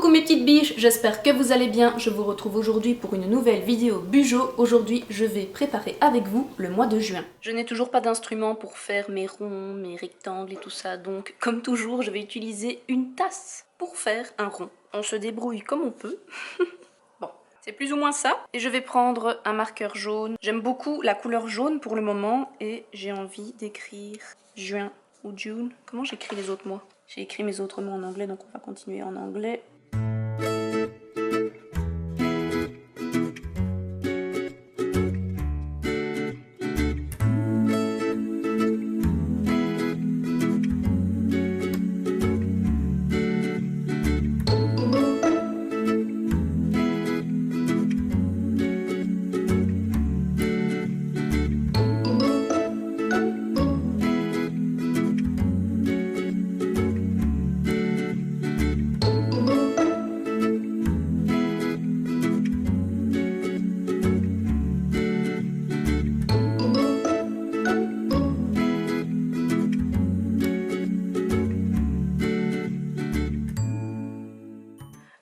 Coucou mes petites biches, j'espère que vous allez bien. Je vous retrouve aujourd'hui pour une nouvelle vidéo Bujo. Aujourd'hui, je vais préparer avec vous le mois de juin. Je n'ai toujours pas d'instrument pour faire mes ronds, mes rectangles et tout ça. Donc, comme toujours, je vais utiliser une tasse pour faire un rond. On se débrouille comme on peut. Bon, c'est plus ou moins ça. Et je vais prendre un marqueur jaune. J'aime beaucoup la couleur jaune pour le moment. Et j'ai envie d'écrire juin ou June. Comment j'écris les autres mois? J'ai écrit mes autres mots en anglais, donc on va continuer en anglais.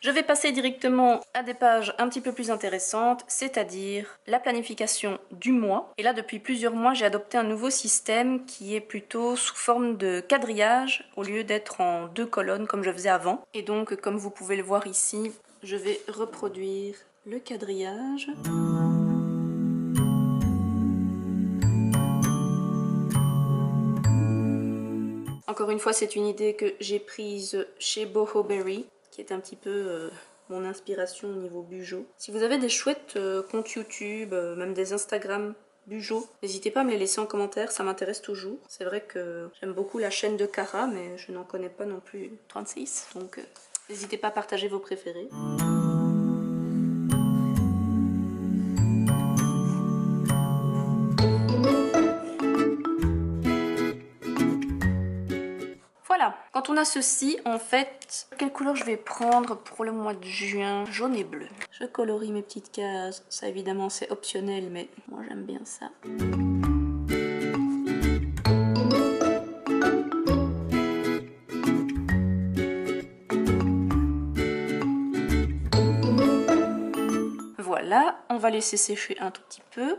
Je vais passer directement à des pages un petit peu plus intéressantes, c'est-à-dire la planification du mois. Et là, depuis plusieurs mois, j'ai adopté un nouveau système qui est plutôt sous forme de quadrillage au lieu d'être en deux colonnes comme je faisais avant. Et donc, comme vous pouvez le voir ici, je vais reproduire le quadrillage. Encore une fois, c'est une idée que j'ai prise chez Boho Berry, qui est un petit peu mon inspiration au niveau Bujo. Si vous avez des chouettes comptes YouTube, même des Instagram Bujo, n'hésitez pas à me les laisser en commentaire, ça m'intéresse toujours. C'est vrai que j'aime beaucoup la chaîne de Cara, mais je n'en connais pas non plus 36, donc n'hésitez pas à partager vos préférés. Voilà, quand on a ceci, en fait, quelle couleur je vais prendre pour le mois de juin? Jaune et bleu. Je colorie mes petites cases, ça évidemment c'est optionnel, mais moi j'aime bien ça. Voilà, on va laisser sécher un tout petit peu.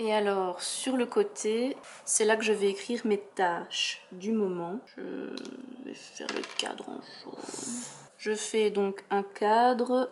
Et alors, sur le côté, c'est là que je vais écrire mes tâches du moment. Je vais faire le cadre en jaune. Je fais donc un cadre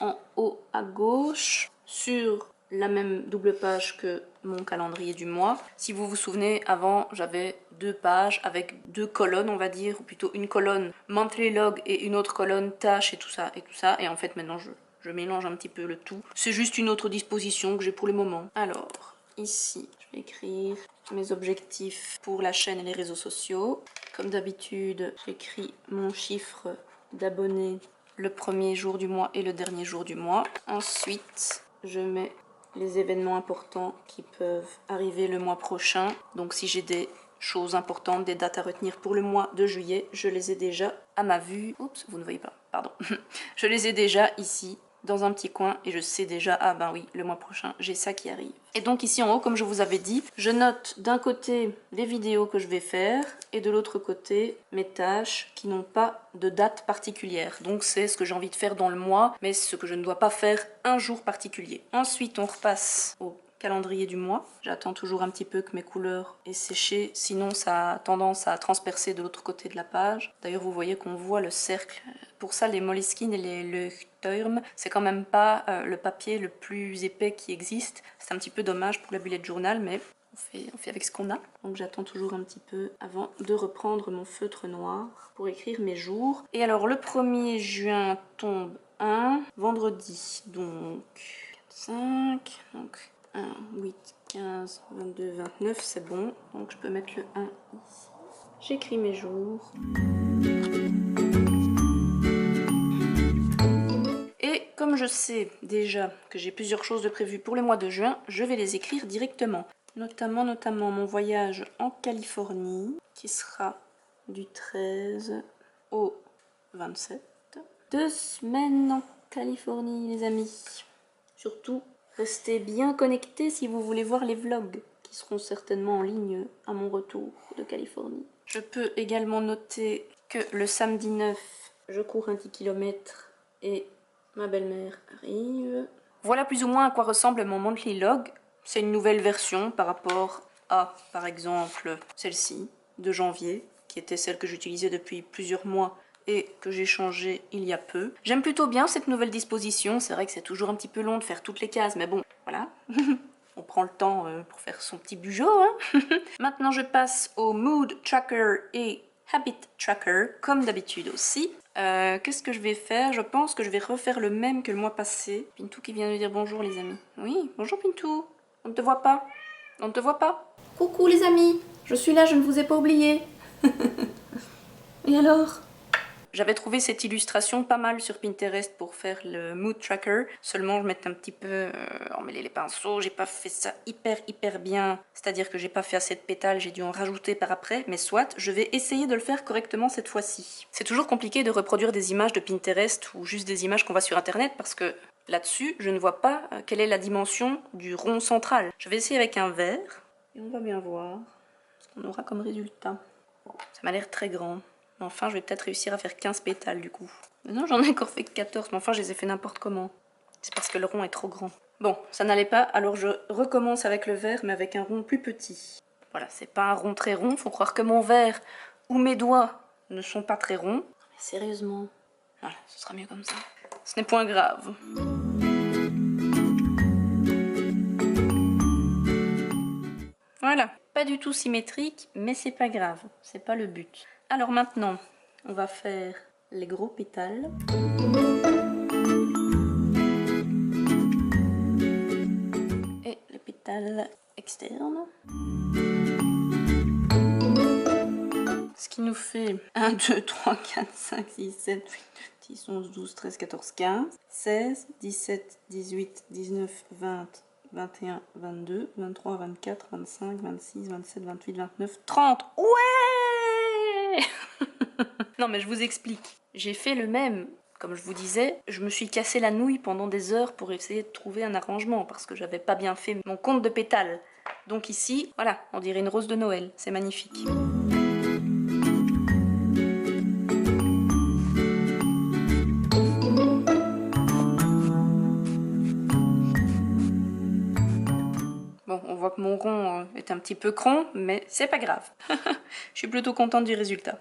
en haut à gauche sur la même double page que mon calendrier du mois. Si vous vous souvenez, avant j'avais deux pages avec deux colonnes, on va dire, ou plutôt une colonne monthly log et une autre colonne tâches et tout ça. Et en fait maintenant je mélange un petit peu le tout. C'est juste une autre disposition que j'ai pour le moment. Alors, ici, je vais écrire mes objectifs pour la chaîne et les réseaux sociaux. Comme d'habitude, j'écris mon chiffre d'abonnés le premier jour du mois et le dernier jour du mois. Ensuite, je mets les événements importants qui peuvent arriver le mois prochain. Donc si j'ai des choses importantes, des dates à retenir pour le mois de juillet, je les ai déjà à ma vue. Oups, vous ne voyez pas, pardon. Je les ai déjà ici dans un petit coin et je sais déjà, ah ben oui, le mois prochain, j'ai ça qui arrive. Et donc ici en haut, comme je vous avais dit, je note d'un côté les vidéos que je vais faire et de l'autre côté mes tâches qui n'ont pas de date particulière. Donc c'est ce que j'ai envie de faire dans le mois, mais ce que je ne dois pas faire un jour particulier. Ensuite, on repasse au calendrier du mois. J'attends toujours un petit peu que mes couleurs aient séché, sinon ça a tendance à transpercer de l'autre côté de la page. D'ailleurs, vous voyez qu'on voit le cercle. Pour ça, les Moleskine et les Leuchtturm, c'est quand même pas le papier le plus épais qui existe. C'est un petit peu dommage pour la bullet journal, mais on fait avec ce qu'on a. Donc j'attends toujours un petit peu avant de reprendre mon feutre noir pour écrire mes jours. Et alors, le 1er juin tombe un vendredi, donc 5, donc 1, 8, 15, 22, 29, c'est bon. Donc je peux mettre le 1 ici. J'écris mes jours. Et comme je sais déjà que j'ai plusieurs choses de prévues pour le mois de juin, je vais les écrire directement. Notamment mon voyage en Californie, qui sera du 13 au 27. 2 semaines en Californie, les amis. Surtout, restez bien connectés si vous voulez voir les vlogs qui seront certainement en ligne à mon retour de Californie. Je peux également noter que le samedi 9, je cours un 10 km et ma belle-mère arrive. Voilà plus ou moins à quoi ressemble mon monthly log. C'est une nouvelle version par rapport à, par exemple, celle-ci de janvier, qui était celle que j'utilisais depuis plusieurs mois et que j'ai changée il y a peu. J'aime plutôt bien cette nouvelle disposition. C'est vrai que c'est toujours un petit peu long de faire toutes les cases, mais bon, voilà. On prend le temps pour faire son petit bugeot, hein. Maintenant, je passe au Mood Tracker et Habit Tracker, comme d'habitude aussi. Qu'est-ce que je vais faire? Je pense que je vais refaire le même que le mois passé. Pintou qui vient de dire bonjour, les amis. Oui, bonjour Pintou. On ne te voit pas? On ne te voit pas? Coucou les amis, je suis là, je ne vous ai pas oublié. Et alors? J'avais trouvé cette illustration pas mal sur Pinterest pour faire le mood tracker. Seulement, je m'étais un petit peu emmêlé les pinceaux. J'ai pas fait ça hyper bien. C'est-à-dire que j'ai pas fait assez de pétales. J'ai dû en rajouter par après. Mais soit, je vais essayer de le faire correctement cette fois-ci. C'est toujours compliqué de reproduire des images de Pinterest ou juste des images qu'on voit sur Internet parce que là-dessus, je ne vois pas quelle est la dimension du rond central. Je vais essayer avec un verre. Et on va bien voir ce qu'on aura comme résultat. Ça m'a l'air très grand. Mais enfin, je vais peut-être réussir à faire 15 pétales du coup. Mais non, j'en ai encore fait que 14, mais enfin, je les ai fait n'importe comment. C'est parce que le rond est trop grand. Bon, ça n'allait pas, alors je recommence avec le verre, mais avec un rond plus petit. Voilà, c'est pas un rond très rond, faut croire que mon verre ou mes doigts ne sont pas très ronds. Mais sérieusement, voilà, ce sera mieux comme ça. Ce n'est point grave. Voilà, pas du tout symétrique, mais c'est pas grave, c'est pas le but. Alors maintenant, on va faire les gros pétales. Et les pétales externes. Ce qui nous fait 1, 2, 3, 4, 5, 6, 7, 8, 9, 10, 11, 12, 13, 14, 15, 16, 17, 18, 19, 20, 21, 22, 23, 24, 25, 26, 27, 28, 29, 30. Ouais! Non mais je vous explique. J'ai fait le même. Comme je vous disais, je me suis cassé la nouille pendant des heures pour essayer de trouver un arrangement parce que j'avais pas bien fait mon compte de pétales. Donc ici, voilà, on dirait une rose de Noël. C'est magnifique. Bon, on voit que mon rond est un petit peu crond, mais c'est pas grave. Je suis plutôt contente du résultat.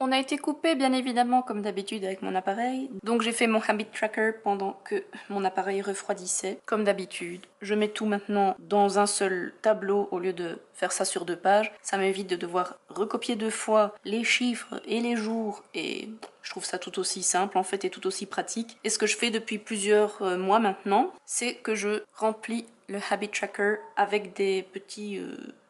On a été coupé bien évidemment comme d'habitude avec mon appareil, donc j'ai fait mon habit tracker pendant que mon appareil refroidissait, comme d'habitude. Je mets tout maintenant dans un seul tableau au lieu de faire ça sur 2 pages. Ça m'évite de devoir recopier 2 fois les chiffres et les jours et je trouve ça tout aussi simple en fait et tout aussi pratique. Et ce que je fais depuis plusieurs mois maintenant, c'est que je remplis le habit tracker avec des petits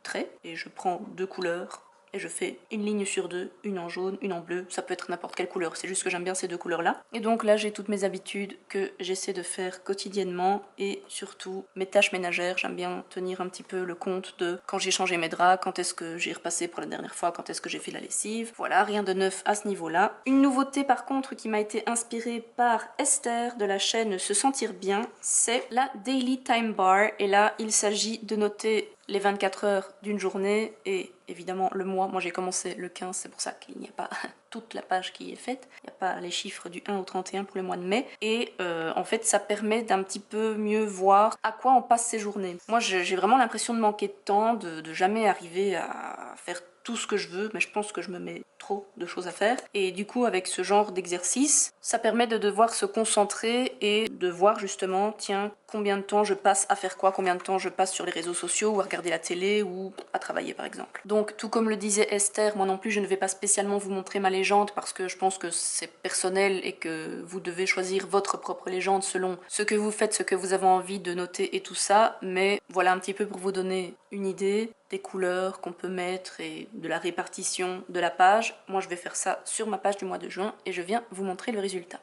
traits et je prends 2 couleurs. Et je fais une ligne sur 2, une en jaune, une en bleu, ça peut être n'importe quelle couleur, c'est juste que j'aime bien ces 2 couleurs-là. Et donc là, j'ai toutes mes habitudes que j'essaie de faire quotidiennement et surtout mes tâches ménagères. J'aime bien tenir un petit peu le compte de quand j'ai changé mes draps, quand est-ce que j'ai repassé pour la dernière fois, quand est-ce que j'ai fait la lessive. Voilà, rien de neuf à ce niveau-là. Une nouveauté par contre qui m'a été inspirée par Esther de la chaîne Se Sentir Bien, c'est la Daily Time Bar. Et là, il s'agit de noter les 24 heures d'une journée et évidemment le mois. Moi j'ai commencé le 15, c'est pour ça qu'il n'y a pas toute la page qui est faite. Il n'y a pas les chiffres du 1 au 31 pour le mois de mai. Et en fait ça permet d'un petit peu mieux voir à quoi on passe ces journées. Moi j'ai vraiment l'impression de manquer de temps, de jamais arriver à faire tout ce que je veux, mais je pense que je me mets trop de choses à faire. Et du coup, avec ce genre d'exercice, ça permet de devoir se concentrer et de voir justement, tiens, combien de temps je passe à faire quoi, combien de temps je passe sur les réseaux sociaux ou à regarder la télé ou à travailler par exemple. Donc, tout comme le disait Esther, moi non plus, je ne vais pas spécialement vous montrer ma légende parce que je pense que c'est personnel et que vous devez choisir votre propre légende selon ce que vous faites, ce que vous avez envie de noter et tout ça. Mais voilà un petit peu pour vous donner une idée des couleurs qu'on peut mettre et de la répartition de la page. Moi je vais faire ça sur ma page du mois de juin et je viens vous montrer le résultat.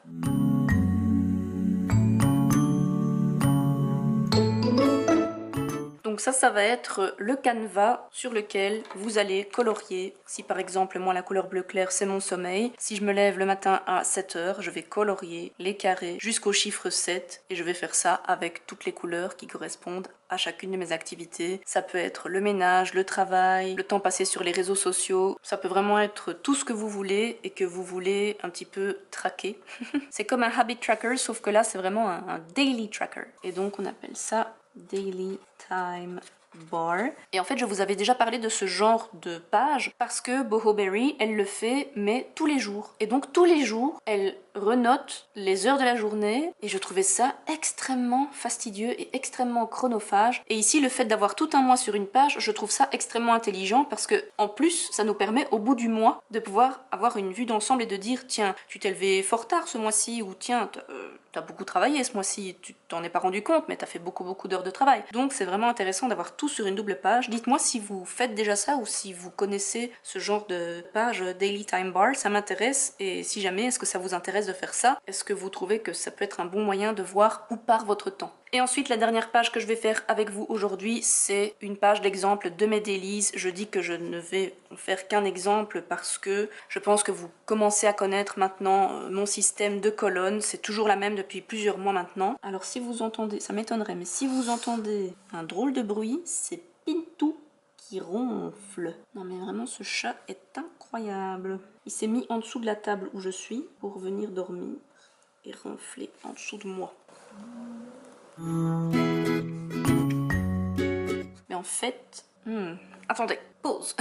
Donc Donc ça va être le canevas sur lequel vous allez colorier. Si par exemple, moi la couleur bleu clair c'est mon sommeil, si je me lève le matin à 7 h, je vais colorier les carrés jusqu'au chiffre 7 et je vais faire ça avec toutes les couleurs qui correspondent à chacune de mes activités. Ça peut être le ménage, le travail, le temps passé sur les réseaux sociaux. Ça peut vraiment être tout ce que vous voulez et que vous voulez un petit peu traquer. C'est comme un habit tracker, sauf que là c'est vraiment un daily tracker. Et donc on appelle ça Daily Time Bar. Et en fait je vous avais déjà parlé de ce genre de page parce que Bohoberry elle le fait mais tous les jours. Et donc tous les jours elle renote les heures de la journée et je trouvais ça extrêmement fastidieux et extrêmement chronophage. Et ici le fait d'avoir tout un mois sur une page, je trouve ça extrêmement intelligent parce que en plus ça nous permet au bout du mois de pouvoir avoir une vue d'ensemble et de dire tiens tu t'es levé fort tard ce mois-ci ou tiens t'as beaucoup travaillé ce mois-ci, tu t'en es pas rendu compte mais t'as fait beaucoup d'heures de travail. Donc c'est vraiment intéressant d'avoir tout sur une double page. Dites-moi si vous faites déjà ça ou si vous connaissez ce genre de page Daily Time Bar, ça m'intéresse. Et si jamais, est-ce que ça vous intéresse de faire ça? Est-ce que vous trouvez que ça peut être un bon moyen de voir où part votre temps? Et ensuite, la dernière page que je vais faire avec vous aujourd'hui, c'est une page d'exemple de mes dailies. Je dis que je ne vais en faire qu'un exemple parce que je pense que vous commencez à connaître maintenant mon système de colonnes. C'est toujours la même depuis plusieurs mois maintenant. Alors si vous entendez, ça m'étonnerait, mais si vous entendez un drôle de bruit, c'est Pintou qui ronfle. Non mais vraiment, ce chat est incroyable. Il s'est mis en dessous de la table où je suis pour venir dormir et ronfler en dessous de moi. Mais en fait... Attendez, pause.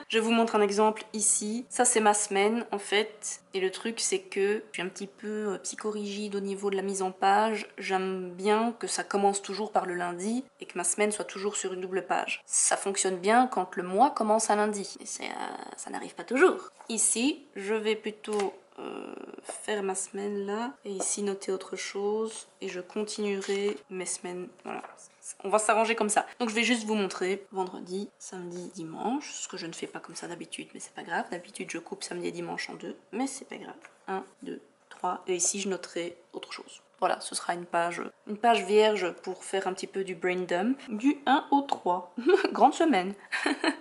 Je vous montre un exemple ici. Ça c'est ma semaine en fait. Et le truc c'est que je suis un petit peu psychorigide au niveau de la mise en page. J'aime bien que ça commence toujours par le lundi et que ma semaine soit toujours sur une double page. Ça fonctionne bien quand le mois commence à lundi. Mais ça n'arrive pas toujours. Ici, je vais plutôt... faire ma semaine là et ici noter autre chose et je continuerai mes semaines, voilà, on va s'arranger comme ça. Donc je vais juste vous montrer vendredi, samedi, dimanche, ce que je ne fais pas comme ça d'habitude mais c'est pas grave, d'habitude je coupe samedi et dimanche en deux mais c'est pas grave, 1, 2, 3 et ici je noterai autre chose. Voilà, ce sera une page vierge pour faire un petit peu du brain dump. Du 1 au 3. Grande semaine.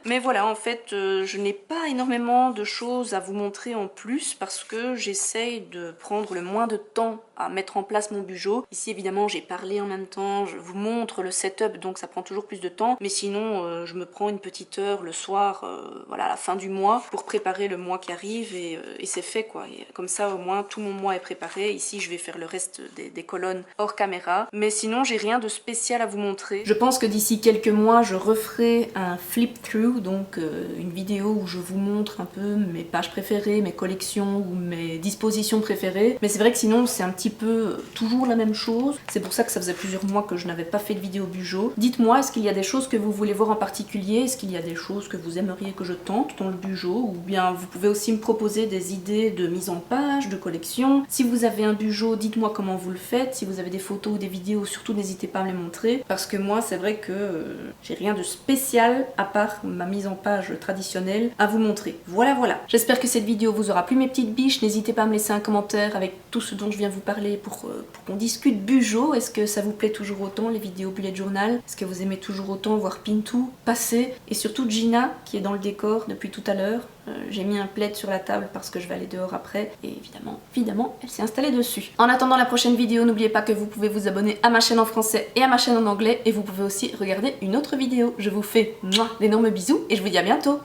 Mais voilà, en fait, je n'ai pas énormément de choses à vous montrer en plus parce que j'essaye de prendre le moins de temps à mettre en place mon bugeot. Ici, évidemment, j'ai parlé en même temps, je vous montre le setup, donc ça prend toujours plus de temps. Mais sinon, je me prends une petite heure le soir, voilà, à la fin du mois, pour préparer le mois qui arrive et c'est fait, quoi. Et comme ça, au moins, tout mon mois est préparé. Ici, je vais faire le reste des colonnes hors caméra. Mais sinon, j'ai rien de spécial à vous montrer. Je pense que d'ici quelques mois, je referai un flip-through, donc une vidéo où je vous montre un peu mes pages préférées, mes collections ou mes dispositions préférées. Mais c'est vrai que sinon, c'est un petit peu toujours la même chose. C'est pour ça que ça faisait plusieurs mois que je n'avais pas fait de vidéo bugeot. Dites-moi, est-ce qu'il y a des choses que vous voulez voir en particulier? Est-ce qu'il y a des choses que vous aimeriez que je tente dans le bugeot? Ou bien vous pouvez aussi me proposer des idées de mise en page, de collection. Si vous avez un bugeot, dites-moi comment vous le faites. Si vous avez des photos ou des vidéos, surtout n'hésitez pas à me les montrer. Parce que moi, c'est vrai que j'ai rien de spécial à part ma mise en page traditionnelle à vous montrer. Voilà, voilà. J'espère que cette vidéo vous aura plu mes petites biches. N'hésitez pas à me laisser un commentaire avec tout ce dont je viens vous parler pour qu'on discute bugeot. Est-ce que ça vous plaît toujours autant les vidéos bullet journal? Est-ce que vous aimez toujours autant voir Pintou passer? Et surtout Gina qui est dans le décor depuis tout à l'heure. J'ai mis un plaid sur la table parce que je vais aller dehors après et évidemment elle s'est installée dessus. En attendant la prochaine vidéo, n'oubliez pas que vous pouvez vous abonner à ma chaîne en français et à ma chaîne en anglais et vous pouvez aussi regarder une autre vidéo. Je vous fais d'énormes bisous et je vous dis à bientôt.